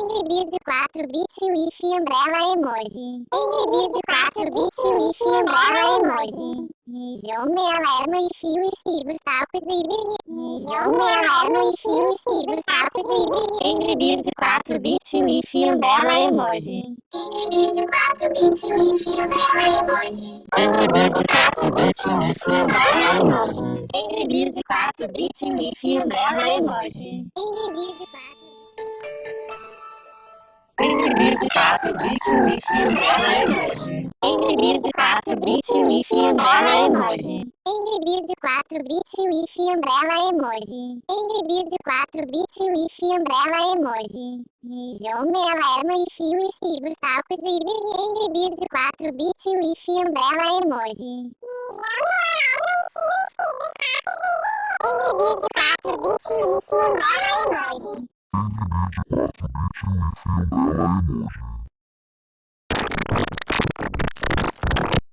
Angry Bird 4-bit Wi-Fi Umbrella Emoji. Angry Bird 4-bit Wi-Fi Umbrella Emoji. João Alarma e Fio Estibur Tacos de Ibirni. João Alarma e Fio Estibur Tacos de Ibirni. Angry Bird 4-bit Wi-Fi Umbrella Emoji. Angry Bird 4-bit Wi-Fi Umbrella Emoji. Angry Bird 4-bit Wi-Fi Umbrella Emoji. Angry Bird 4-bit Wi-Fi Umbrella Emoji. Angry Bird 4. Angry Bird 4-bit Wi-Fi Umbrella Emoji. Angry Bird 4-bit Wi-Fi Umbrella Emoji. Angry Bird 4-bit Wi-Fi Umbrella Emoji. Angry Bird 4-bit Wi-Fi Umbrella Emoji. João Alarma e Fio Estibur Tacos de Ibirni. Angry Bird 4-bit Wi-Fi Umbrella Emoji. Angry Bird 4-bit Wi-Fi Umbrella Emoji. Angry Bird 4-bit Wi-Fi Umbrella Emoji.